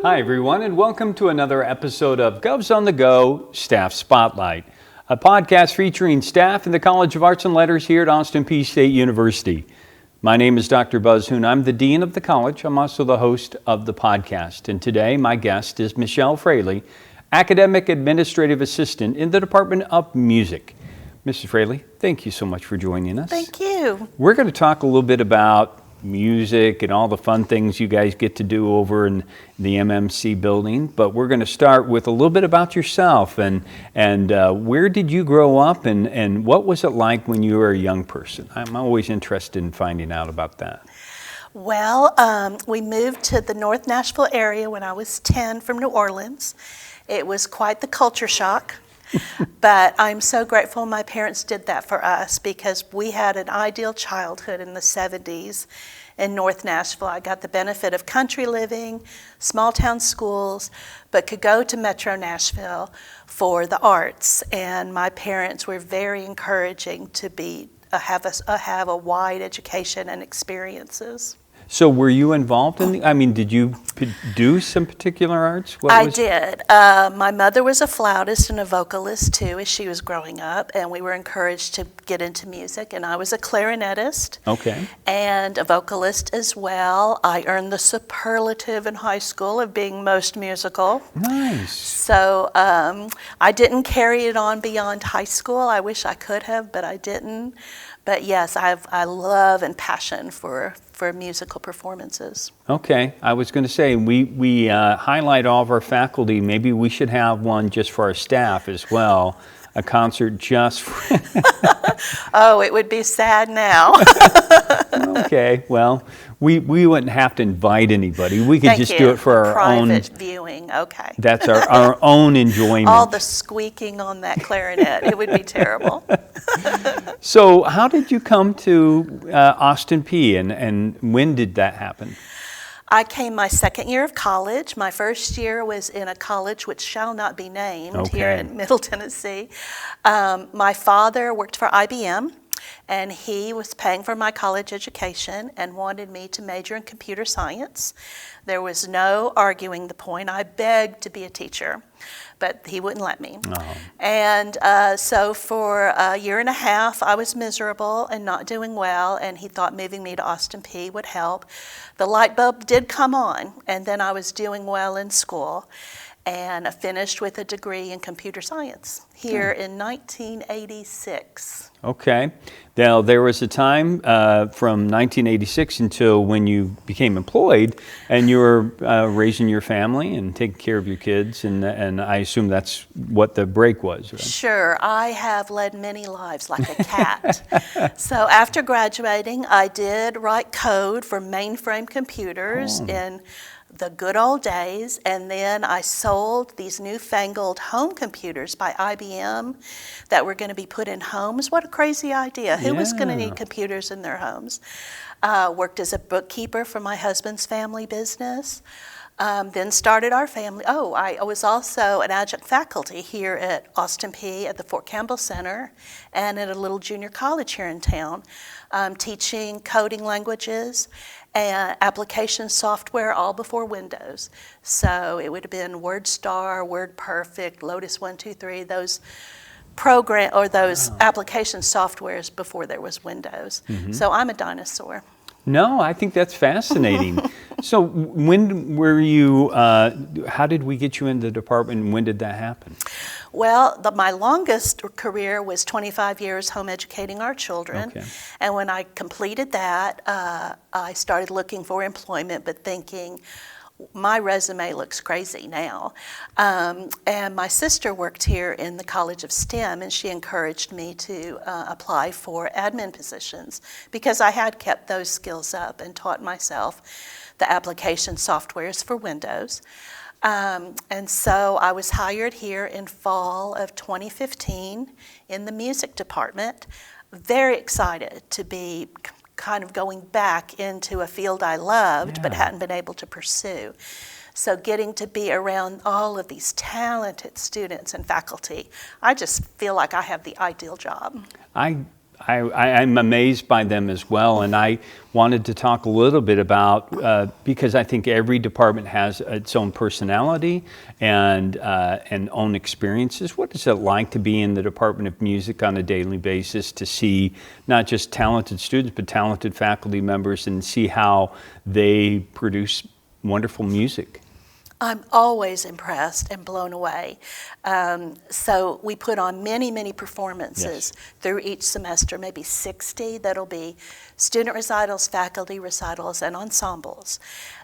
Hi everyone, and welcome to another episode of Govs on the Go Staff Spotlight, a podcast featuring staff in the College of Arts and Letters here at Austin Peay State University. My name is Dr. Buzz Hoon. I'm the Dean of the College. I'm also the host of the podcast. And today my guest is Michelle Fraley, Academic Administrative Assistant in the Department of Music. Mrs. Fraley, thank you so much for joining us. Thank you. We're going to talk a little bit about music and all the fun things you guys get to do over in the MMC building, but we're going to start with a little bit about yourself and where did you grow up and what was it like when you were a young person? I'm always interested in finding out about that. Well, we moved to the North Nashville area when I was 10 from New Orleans. It was quite the culture shock. But I'm so grateful my parents did that for us because we had an ideal childhood in the 70s in North Nashville. I got the benefit of country living, small town schools, but could go to Metro Nashville for the arts. And my parents were very encouraging to have a wide education and experiences. So were you involved in did you do some particular arts? I did. My mother was a flautist and a vocalist too as she was growing up, and we were encouraged to get into music, and I was a clarinetist. Okay. And a vocalist as well. I earned the superlative in high school of being most musical. Nice. So I didn't carry it on beyond high school. I wish I could have, but I didn't. But yes, I love and passion for musical performances. Okay, I was going to say we highlight all of our faculty. Maybe we should have one just for our staff as well, a concert just for... Oh, it would be sad now. Okay, well, we wouldn't have to invite anybody. We could just do it for our own... Private viewing, okay. That's our own enjoyment. All the squeaking on that clarinet, it would be terrible. So how did you come to Austin Peay and when did that happen? I came my second year of college. My first year was in a college which shall not be named here in Middle Tennessee. My father worked for IBM, and he was paying for my college education and wanted me to major in computer science. There was no arguing the point. I begged to be a teacher, but he wouldn't let me. Oh. And so for a year and a half, I was miserable and not doing well, and he thought moving me to Austin Peay would help. The light bulb did come on, and then I was doing well in school, and I finished with a degree in computer science here in 1986. Okay. Now, there was a time from 1986 until when you became employed and you were raising your family and taking care of your kids, and I assume that's what the break was, right? Sure. I have led many lives like a cat. So after graduating, I did write code for mainframe computers in the good old days, and then I sold these newfangled home computers by IBM that were going to be put in homes. What a crazy idea. Who was going to need computers in their homes? Worked as a bookkeeper for my husband's family business. Then started our family. Oh, I was also an adjunct faculty here at Austin Peay at the Fort Campbell Center and at a little junior college here in town, teaching coding languages and application software all before Windows. So it would have been WordStar, WordPerfect, Lotus 123, those application softwares before there was Windows. Mm-hmm. So I'm a dinosaur. No, I think that's fascinating. So when were you, how did we get you into the department and when did that happen? Well, my longest career was 25 years home educating our children. Okay. And when I completed that, I started looking for employment, but thinking, my resume looks crazy now. And my sister worked here in the College of STEM, and she encouraged me to apply for admin positions because I had kept those skills up and taught myself the application softwares for Windows. And so I was hired here in fall of 2015 in the music department. Very excited to be kind of going back into a field I loved but hadn't been able to pursue. So getting to be around all of these talented students and faculty, I just feel like I have the ideal job. I'm amazed by them as well, and I wanted to talk a little bit about, because I think every department has its own personality and own experiences. What is it like to be in the Department of Music on a daily basis, to see not just talented students, but talented faculty members, and see how they produce wonderful music? I'm always impressed and blown away. So we put on many, many performances through each semester, maybe 60. That'll be student recitals, faculty recitals, and ensembles.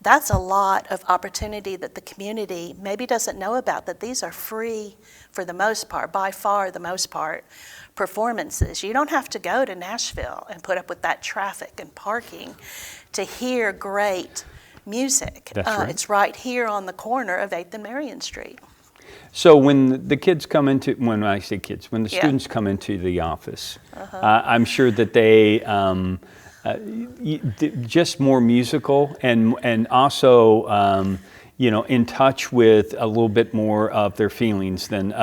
That's a lot of opportunity that the community maybe doesn't know about, that these are free for the most part, by far the most part, performances. You don't have to go to Nashville and put up with that traffic and parking to hear great music. That's right. It's right here on the corner of 8th and Marion Street. So when the kids come into, when I say kids, when the students come into the office, I'm sure that they just more musical and also in touch with a little bit more of their feelings than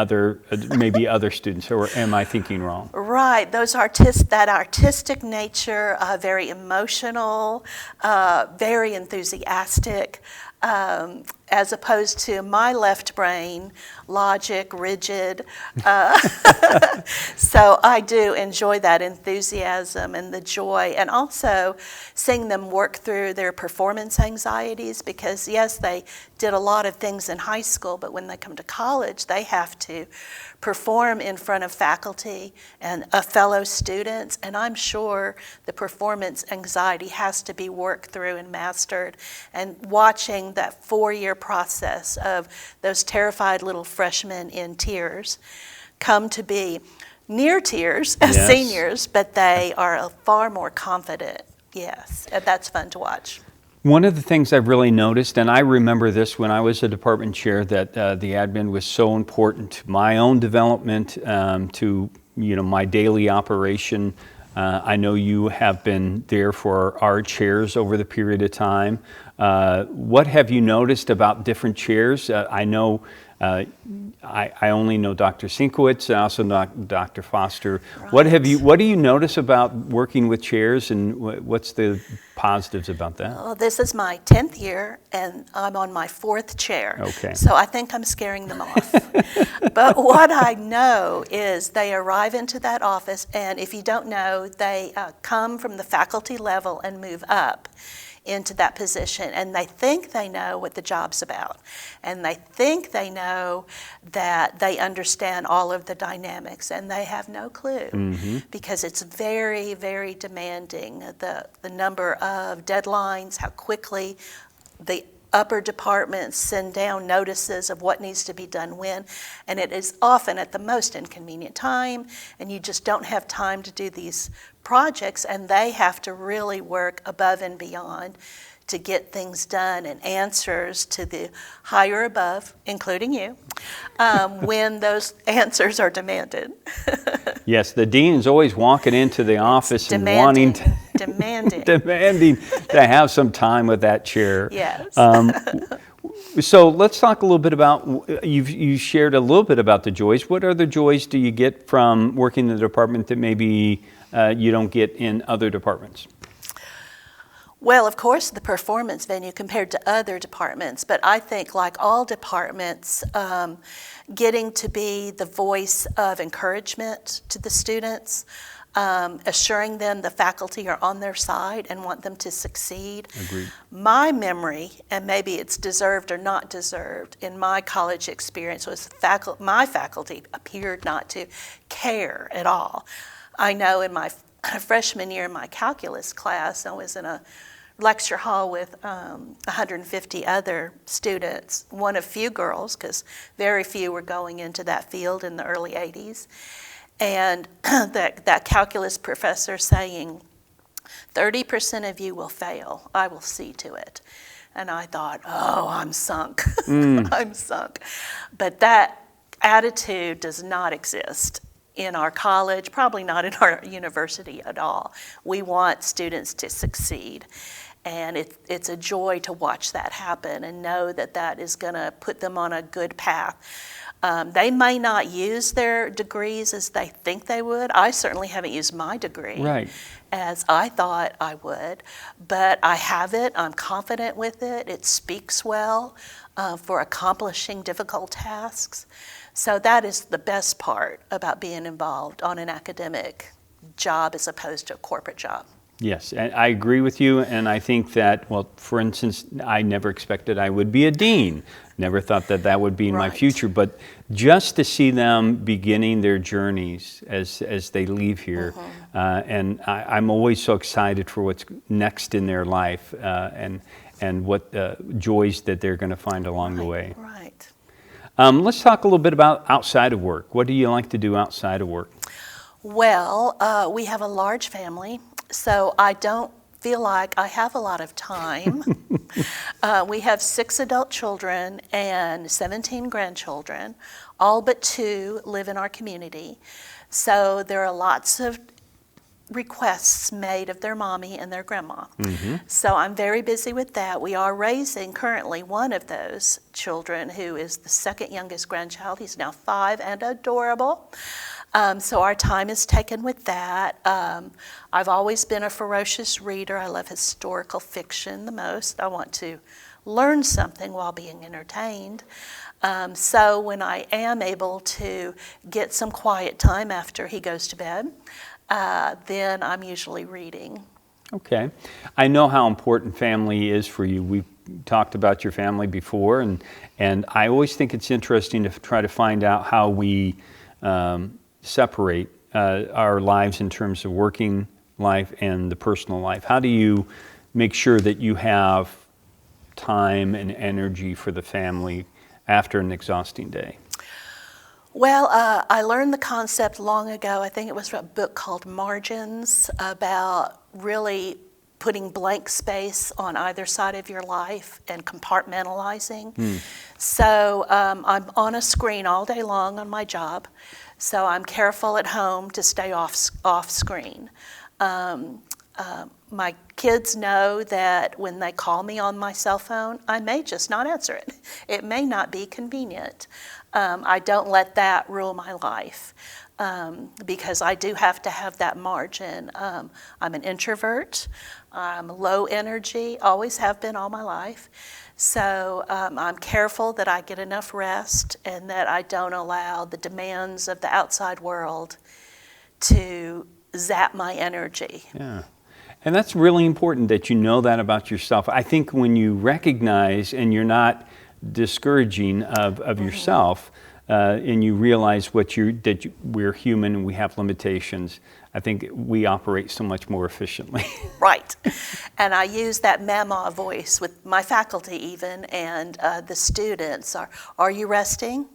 maybe other students, or am I thinking wrong? Right, that artistic nature, very emotional, very enthusiastic, as opposed to my left brain, logic, rigid. So I do enjoy that enthusiasm and the joy, and also seeing them work through their performance anxieties, because yes, they did a lot of things in high school, but when they come to college, they have to perform in front of faculty and fellow students, and I'm sure the performance anxiety has to be worked through and mastered. And watching that 4-year process of those terrified little freshmen in tears come to be near tears as seniors, but they are far more confident. Yes, and that's fun to watch. One of the things I've really noticed, and I remember this when I was a department chair, that the admin was so important to my own development, to my daily operation. I know you have been there for our chairs over the period of time. What have you noticed about different chairs? I know I only know Dr. Sinkowitz, and also Dr. Foster. Right. What do you notice about working with chairs, and what's the positives about that? Well, this is my 10th year, and I'm on my 4th chair. Okay. So I think I'm scaring them off. But what I know is they arrive into that office, and if you don't know, they come from the faculty level and move up into that position, and they think they know what the job's about, and they think they know that they understand all of the dynamics, and they have no clue, because it's very, very demanding, the number of deadlines, how quickly the upper departments send down notices of what needs to be done when, and it is often at the most inconvenient time, and you just don't have time to do these projects, and they have to really work above and beyond to get things done and answers to the higher above, including you, when those answers are demanded. Yes, the dean's always walking into the office and wanting to demanding to have some time with that chair. Yes. So let's talk a little bit about, you shared a little bit about the joys. What other joys do you get from working in the department that maybe you don't get in other departments? Well, of course, the performance venue compared to other departments, but I think like all departments, getting to be the voice of encouragement to the students, assuring them the faculty are on their side and want them to succeed. Agreed. My memory, and maybe it's deserved or not deserved, in my college experience was my faculty appeared not to care at all. I know in my freshman year in my calculus class, I was in a lecture hall with 150 other students, one of few girls, because very few were going into that field in the early 80s. And that calculus professor saying, 30% of you will fail, I will see to it. And I thought, oh, I'm sunk, I'm sunk. But that attitude does not exist in our college, probably not in our university at all. We want students to succeed. And it's a joy to watch that happen and know that that is going to put them on a good path. They may not use their degrees as they think they would. I certainly haven't used my degree as I thought I would, but I have it. I'm confident with it. It speaks well for accomplishing difficult tasks. So that is the best part about being involved on an academic job as opposed to a corporate job. Yes, and I agree with you, and I think that, well, for instance, I never expected I would be a dean. Never thought that that would be in my future, but just to see them beginning their journeys as they leave here, and I'm always so excited for what's next in their life, and what joys that they're going to find along the way. Right. Let's talk a little bit about outside of work. What do you like to do outside of work? Well, we have a large family, so I don't feel like I have a lot of time. We have 6 adult children and 17 grandchildren. All but 2 live in our community. So there are lots of requests made of their mommy and their grandma. So I'm very busy with that. We are raising currently one of those children who is the second youngest grandchild. He's now 5 and adorable. So our time is taken with that. I've always been a ferocious reader. I love historical fiction the most. I want to learn something while being entertained. So when I am able to get some quiet time after he goes to bed, then I'm usually reading. Okay. I know how important family is for you. We've talked about your family before, and I always think it's interesting to try to find out how we separate our lives in terms of working life and the personal life. How do you make sure that you have time and energy for the family after an exhausting day? Well, I learned the concept long ago. I think it was a book called Margins, about really putting blank space on either side of your life and compartmentalizing. So I'm on a screen all day long on my job. So I'm careful at home to stay off screen. My kids know that when they call me on my cell phone, I may just not answer it. It may not be convenient. I don't let that rule my life because I do have to have that margin. I'm an introvert. I'm low energy, always have been all my life. So I'm careful that I get enough rest and that I don't allow the demands of the outside world to zap my energy. Yeah. And that's really important that you know that about yourself. I think when you recognize and you're not discouraging of yourself, and you realize we're human and we have limitations, I think we operate so much more efficiently. Right. And I use that mama voice with my faculty even, and the students. Are you resting?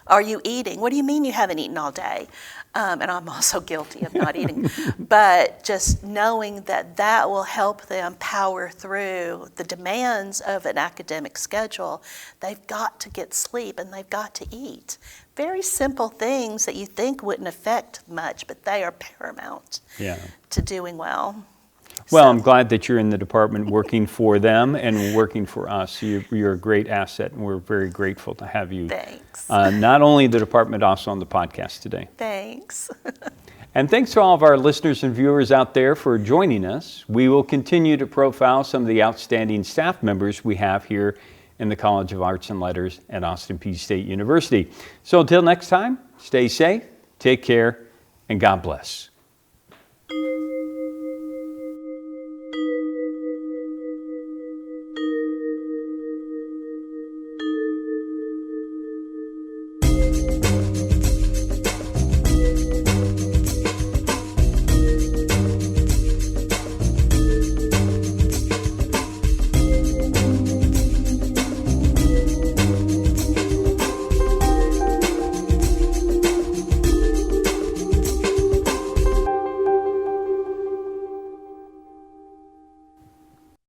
Are you eating? What do you mean you haven't eaten all day? And I'm also guilty of not eating. But just knowing that that will help them power through the demands of an academic schedule. They've got to get sleep and they've got to eat. Very simple things that you think wouldn't affect much, but they are paramount to doing well. Well, I'm glad that you're in the department working for them and working for us. You're a great asset, and we're very grateful to have you. Thanks. Not only the department, also on the podcast today. Thanks. And thanks to all of our listeners and viewers out there for joining us. We will continue to profile some of the outstanding staff members we have here in the College of Arts and Letters at Austin Peay State University. So until next time, stay safe, take care, and God bless.